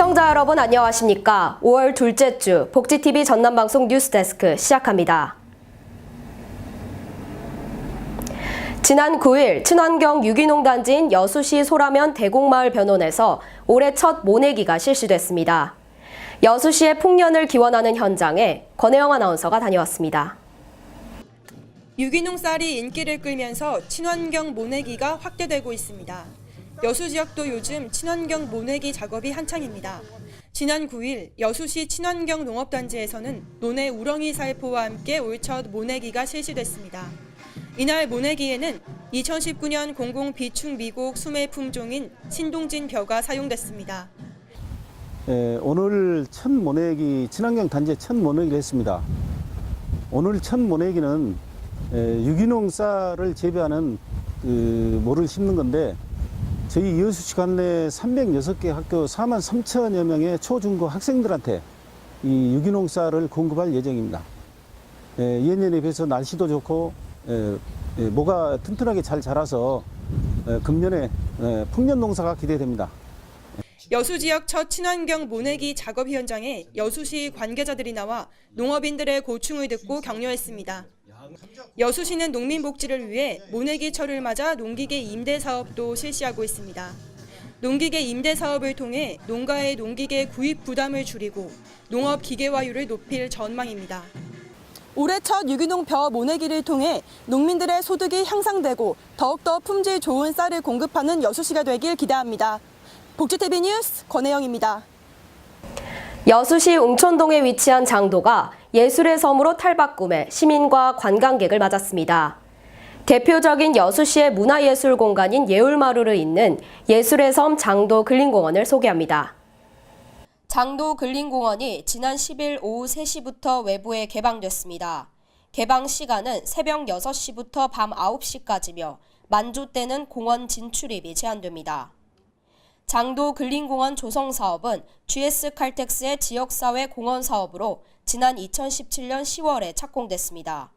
시청자 여러분 안녕하십니까? 5월 둘째 주 복지TV 전남방송 뉴스데스크 시작합니다. 지난 9일 친환경 유기농 단지인 여수시 소라면 대곡마을 변원에서 올해 첫 모내기가 실시됐습니다. 여수시의 풍년을 기원하는 현장에 권혜영 아나운서가 다녀왔습니다. 유기농 쌀이 인기를 끌면서 친환경 모내기가 확대되고 있습니다. 여수 지역도 요즘 친환경 모내기 작업이 한창입니다. 지난 9일 여수시 친환경 농업단지에서는 논의 우렁이 살포와 함께 올 첫 모내기가 실시됐습니다. 이날 모내기에는 2019년 공공 비축 미국 수매 품종인 신동진 벼가 사용됐습니다. 오늘 첫 모내기, 친환경 단지에 첫 모내기를 했습니다. 오늘 첫 모내기는 유기농 쌀을 재배하는 모를 심는 건데 저희 여수시 관내 306개 학교 4만 3천여 명의 초중고 학생들한테 이 유기농 쌀을 공급할 예정입니다. 예년에 비해서 날씨도 좋고 모가 튼튼하게 잘 자라서 금년에 풍년 농사가 기대됩니다. 여수 지역 첫 친환경 모내기 작업 현장에 여수시 관계자들이 나와 농업인들의 고충을 듣고 격려했습니다. 여수시는 농민 복지를 위해 모내기철을 맞아 농기계 임대 사업도 실시하고 있습니다. 농기계 임대 사업을 통해 농가의 농기계 구입 부담을 줄이고 농업 기계화율을 높일 전망입니다. 올해 첫 유기농 벼 모내기를 통해 농민들의 소득이 향상되고 더욱더 품질 좋은 쌀을 공급하는 여수시가 되길 기대합니다. 복지TV 뉴스 권혜영입니다. 여수시 웅촌동에 위치한 장도가 예술의 섬으로 탈바꿈해 시민과 관광객을 맞았습니다. 대표적인 여수시의 문화예술 공간인 예울마루를 잇는 예술의 섬 장도 근린공원을 소개합니다. 장도 근린공원이 지난 10일 오후 3시부터 외부에 개방됐습니다. 개방 시간은 새벽 6시부터 밤 9시까지며 만조 때는 공원 진출입이 제한됩니다. 장도 근린공원 조성 사업은 GS칼텍스의 지역사회 공원 사업으로 지난 2017년 10월에 착공됐습니다.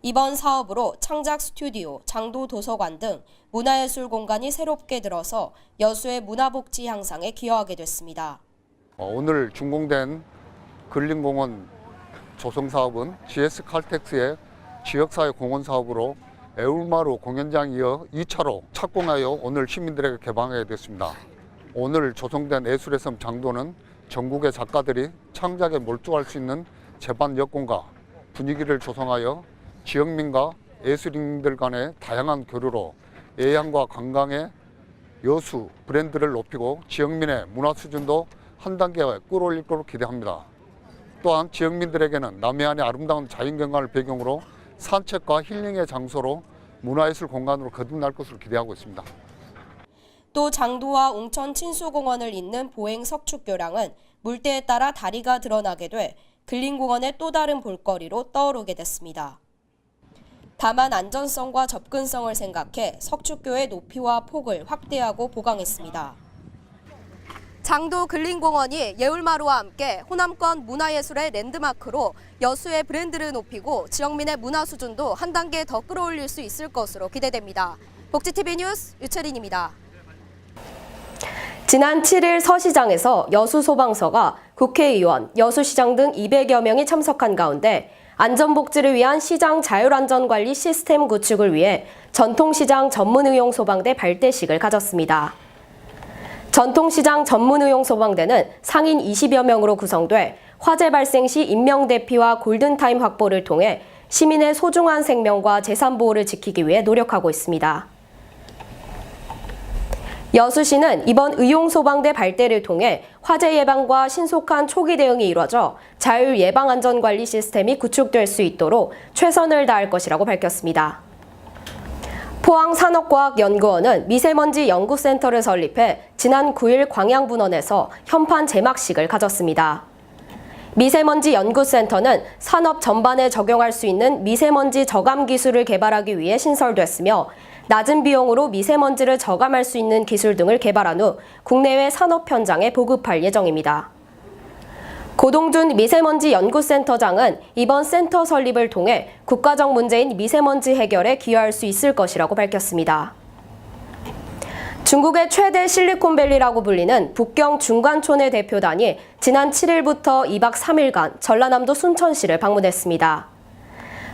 이번 사업으로 창작 스튜디오, 장도 도서관 등 문화예술 공간이 새롭게 들어서 여수의 문화복지 향상에 기여하게 됐습니다. 오늘 준공된 근린공원 조성 사업은 GS칼텍스의 지역사회 공원 사업으로 예울마루 공연장 이어 2차로 착공하여 오늘 시민들에게 개방하게 됐습니다. 오늘 조성된 예술의 섬 장도는 전국의 작가들이 창작에 몰두할 수 있는 제반 여건과 분위기를 조성하여 지역민과 예술인들 간의 다양한 교류로 예양과 관광의 여수 브랜드를 높이고 지역민의 문화 수준도 한 단계 끌어올릴 것으로 기대합니다. 또한 지역민들에게는 남해안의 아름다운 자연경관을 배경으로 산책과 힐링의 장소로 문화예술 공간으로 거듭날 것으로 기대하고 있습니다. 또 장도와 웅천 친수공원을 잇는 보행 석축교량은 물때에 따라 다리가 드러나게 돼 근린공원의 또 다른 볼거리로 떠오르게 됐습니다. 다만 안전성과 접근성을 생각해 석축교의 높이와 폭을 확대하고 보강했습니다. 장도 근린공원이 예울마루와 함께 호남권 문화예술의 랜드마크로 여수의 브랜드를 높이고 지역민의 문화 수준도 한 단계 더 끌어올릴 수 있을 것으로 기대됩니다. 복지TV 뉴스 유채린입니다. 지난 7일 서시장에서 여수소방서가 국회의원, 여수시장 등 200여 명이 참석한 가운데 안전복지를 위한 시장 자율안전관리 시스템 구축을 위해 전통시장 전문의용소방대 발대식을 가졌습니다. 전통시장 전문의용소방대는 상인 20여 명으로 구성돼 화재 발생 시 인명대피와 골든타임 확보를 통해 시민의 소중한 생명과 재산 보호를 지키기 위해 노력하고 있습니다. 여수시는 이번 의용소방대 발대를 통해 화재 예방과 신속한 초기 대응이 이루어져 자율 예방안전관리 시스템이 구축될 수 있도록 최선을 다할 것이라고 밝혔습니다. 포항산업과학연구원은 미세먼지 연구센터를 설립해 지난 9일 광양분원에서 현판 제막식을 가졌습니다. 미세먼지 연구센터는 산업 전반에 적용할 수 있는 미세먼지 저감 기술을 개발하기 위해 신설됐으며 낮은 비용으로 미세먼지를 저감할 수 있는 기술 등을 개발한 후 국내외 산업 현장에 보급할 예정입니다. 고동준 미세먼지 연구센터장은 이번 센터 설립을 통해 국가적 문제인 미세먼지 해결에 기여할 수 있을 것이라고 밝혔습니다. 중국의 최대 실리콘밸리라고 불리는 북경 중관촌의 대표단이 지난 7일부터 2박 3일간 전라남도 순천시를 방문했습니다.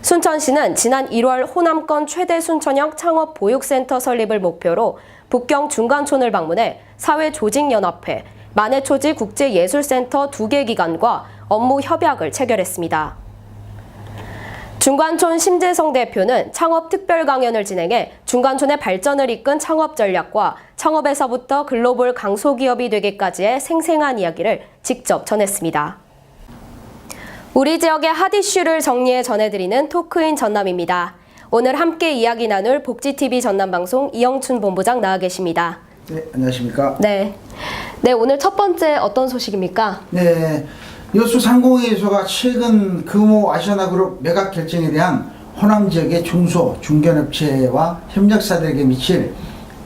순천시는 지난 1월 호남권 최대 순천형 창업 보육센터 설립을 목표로 북경 중관촌을 방문해 사회조직연합회, 만해초지 국제예술센터 2개 기관과 업무 협약을 체결했습니다. 중관촌 심재성 대표는 창업 특별 강연을 진행해 중관촌의 발전을 이끈 창업 전략과 창업에서부터 글로벌 강소기업이 되기까지의 생생한 이야기를 직접 전했습니다. 우리 지역의 핫 이슈를 정리해 전해드리는 토크인 전남입니다. 오늘 함께 이야기 나눌 복지TV 전남방송 이영춘 본부장 나와 계십니다. 네, 안녕하십니까. 네, 오늘 첫 번째 어떤 소식입니까? 네, 여수 상공회의소가 최근 금호 아시아나그룹 매각 결정에 대한 호남 지역의 중소, 중견업체와 협력사들에게 미칠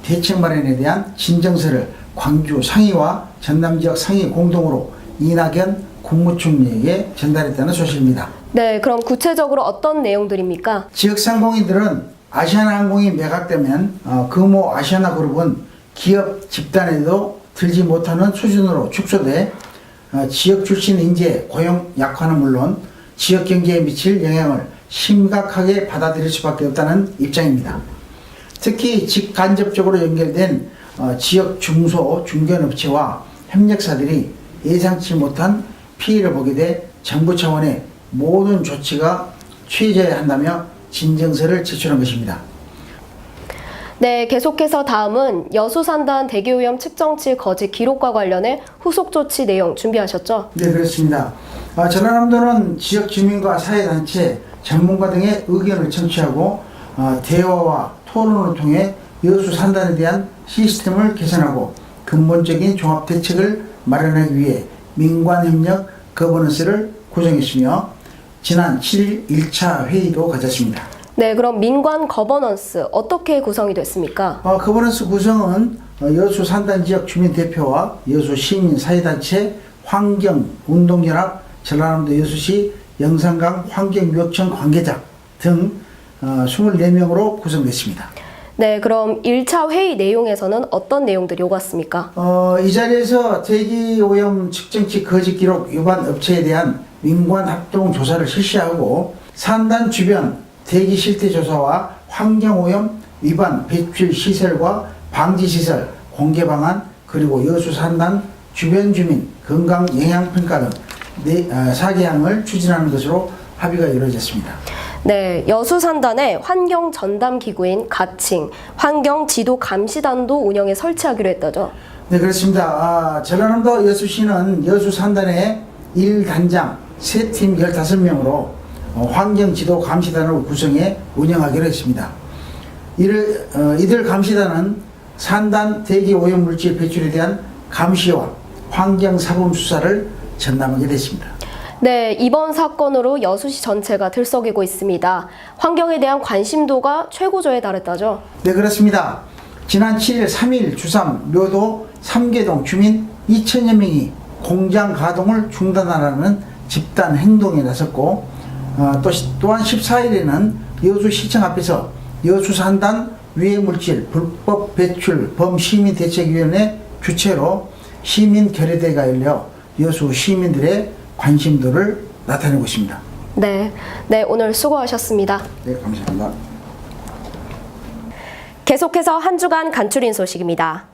대책 마련에 대한 진정서를 광주 상위와 전남 지역 상위 공동으로 이낙연 국무총리에게 전달했다는 소식입니다. 네, 그럼 구체적으로 어떤 내용들입니까? 지역 상공인들은 아시아나항공이 매각되면 금호 아시아나그룹은 기업 집단에도 들지 못하는 수준으로 축소돼 지역 출신 인재 고용 약화는 물론 지역 경제에 미칠 영향을 심각하게 받아들일 수밖에 없다는 입장입니다. 특히 직간접적으로 연결된 지역 중소 중견업체와 협력사들이 예상치 못한 피해를 보게 돼 정부 차원의 모든 조치가 취해져야 한다며 진정서를 제출한 것입니다. 네, 계속해서 다음은 여수 산단 대기오염 측정치 거짓 기록과 관련해 후속 조치 내용 준비하셨죠? 네, 그렇습니다. 전라남도는 지역 주민과 사회단체, 전문가 등의 의견을 청취하고 대화와 토론을 통해 여수 산단에 대한 시스템을 개선하고 근본적인 종합 대책을 마련하기 위해 민관협력 거버넌스를 구성했으며 지난 7일 1차 회의도 가졌습니다. 네, 그럼 민관 거버넌스 어떻게 구성이 됐습니까? 거버넌스 구성은 여수 산단 지역 주민 대표와 여수 시민 사회단체, 환경운동연합, 전라남도 여수시 영산강 환경유역청 관계자 등 24명으로 구성됐습니다. 네, 그럼 1차 회의 내용에서는 어떤 내용들이 오갔습니까? 이 자리에서 대기오염 측정치 거짓 기록 위반 업체에 대한 민관 합동 조사를 실시하고 산단 주변 대기 실태 조사와 환경오염 위반 배출 시설과 방지 시설 공개 방안 그리고 여수 산단 주변 주민 건강 영향 평가 등 4개항을 추진하는 것으로 합의가 이루어졌습니다. 네, 여수 산단에 환경 전담 기구인 가칭 환경 지도 감시단도 운영에 설치하기로 했다죠? 네, 그렇습니다. 전라남도 여수시는 여수 산단에 1단장 3팀 15명으로 환경지도 감시단을 구성해 운영하기로 했습니다. 이들 감시단은 산단 대기 오염 물질 배출에 대한 감시와 환경 사범 수사를 전담하게 됐습니다. 네, 이번 사건으로 여수시 전체가 들썩이고 있습니다. 환경에 대한 관심도가 최고조에 달했다죠? 네, 그렇습니다. 지난 7일 3일 주3 묘도 3개동 주민 2천여 명이 공장 가동을 중단하라는 집단 행동에 나섰고 또한 14일에는 여수시청 앞에서 여수산단 유해물질 불법 배출 범시민대책위원회 주최로 시민 결의대가 열려 여수 시민들의 관심도를 나타내고 있습니다. 네, 오늘 수고하셨습니다. 네, 감사합니다. 계속해서 한 주간 간추린 소식입니다.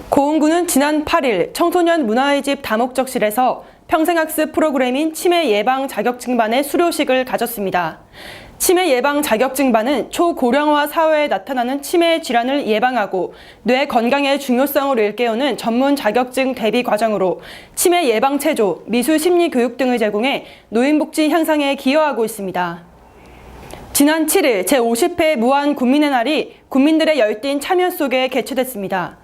고흥구는 지난 8일 청소년 문화의 집 다목적실에서 평생학습 프로그램인 치매 예방 자격증반의 수료식을 가졌습니다. 치매 예방 자격증반은 초고령화 사회에 나타나는 치매 질환을 예방하고 뇌 건강의 중요성을 일깨우는 전문 자격증 대비 과정으로 치매 예방 체조, 미술 심리 교육 등을 제공해 노인복지 향상에 기여하고 있습니다. 지난 7일 제50회 무한 국민의 날이 국민들의 열띤 참여 속에 개최됐습니다.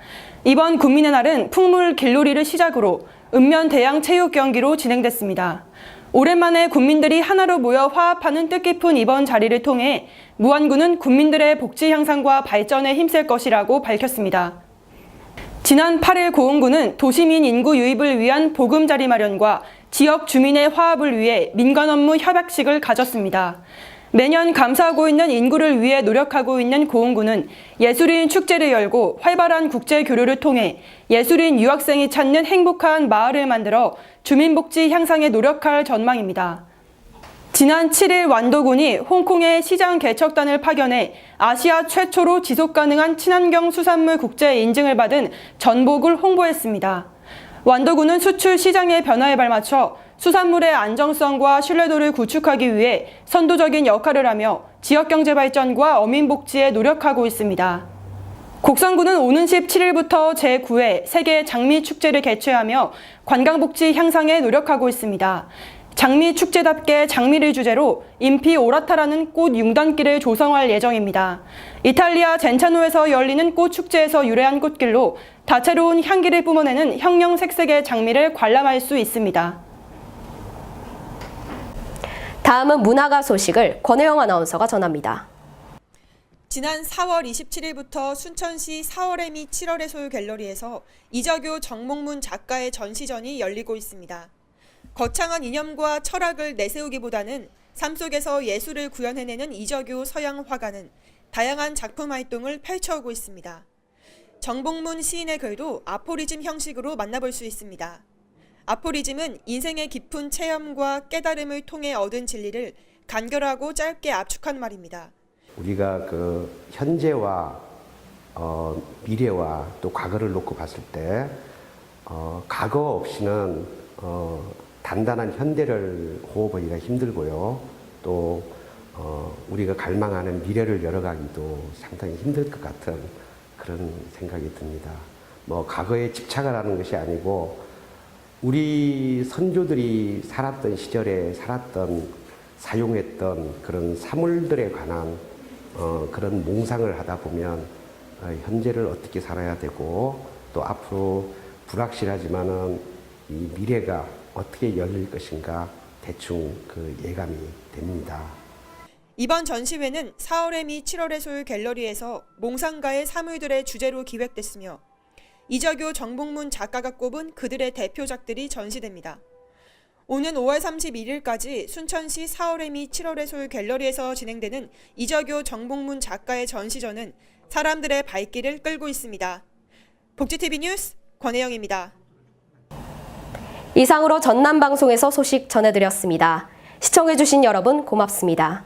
이번 국민의 날은 풍물 길놀이를 시작으로 읍면 대양 체육 경기로 진행됐습니다. 오랜만에 국민들이 하나로 모여 화합하는 뜻깊은 이번 자리를 통해 무안구는 국민들의 복지 향상과 발전에 힘쓸 것이라고 밝혔습니다. 지난 8일 고흥군은 도시민 인구 유입을 위한 보금자리 마련과 지역 주민의 화합을 위해 민관 업무 협약식을 가졌습니다. 매년 감사하고 있는 인구를 위해 노력하고 있는 고흥군은 예술인 축제를 열고 활발한 국제 교류를 통해 예술인 유학생이 찾는 행복한 마을을 만들어 주민복지 향상에 노력할 전망입니다. 지난 7일 완도군이 홍콩의 시장 개척단을 파견해 아시아 최초로 지속가능한 친환경 수산물 국제 인증을 받은 전복을 홍보했습니다. 완도군은 수출 시장의 변화에 발맞춰 수산물의 안정성과 신뢰도를 구축하기 위해 선도적인 역할을 하며 지역경제 발전과 어민복지에 노력하고 있습니다. 곡성군은 오는 17일부터 제9회 세계 장미축제를 개최하며 관광복지 향상에 노력하고 있습니다. 장미축제답게 장미를 주제로 인피 오라타라는 꽃 융단길을 조성할 예정입니다. 이탈리아 젠차노에서 열리는 꽃축제에서 유래한 꽃길로 다채로운 향기를 뿜어내는 형형색색의 장미를 관람할 수 있습니다. 다음은 문화가 소식을 권혜영 아나운서가 전합니다. 지난 4월 27일부터 순천시 4월의 미 7월의 소유 갤러리에서 이적유 정몽문 작가의 전시전이 열리고 있습니다. 거창한 이념과 철학을 내세우기보다는 삶 속에서 예술을 구현해내는 이적유 서양 화가는 다양한 작품 활동을 펼쳐오고 있습니다. 정봉문 시인의 글도 아포리즘 형식으로 만나볼 수 있습니다. 아포리즘은 인생의 깊은 체험과 깨달음을 통해 얻은 진리를 간결하고 짧게 압축한 말입니다. 우리가 그 현재와 미래와 또 과거를 놓고 봤을 때 과거 없이는 단단한 현대를 호흡하기가 힘들고요. 또 우리가 갈망하는 미래를 열어가기도 상당히 힘들 것 같은 그런 생각이 듭니다. 뭐 과거에 집착을 하는 것이 아니고 우리 선조들이 살았던 시절에 살았던 사용했던 그런 사물들에 관한 그런 몽상을 하다 보면 현재를 어떻게 살아야 되고 또 앞으로 불확실하지만은 이 미래가 어떻게 열릴 것인가 대충 그 예감이 됩니다. 이번 전시회는 4월의 미 7월의 소유 갤러리에서 몽상가의 사물들의 주제로 기획됐으며 이적유 정봉문 작가가 꼽은 그들의 대표작들이 전시됩니다. 오는 5월 31일까지 순천시 4월의 미 7월의 소유 갤러리에서 진행되는 이적유 정봉문 작가의 전시전은 사람들의 발길을 끌고 있습니다. 복지TV 뉴스 권혜영입니다. 이상으로 전남방송에서 소식 전해드렸습니다. 시청해주신 여러분 고맙습니다.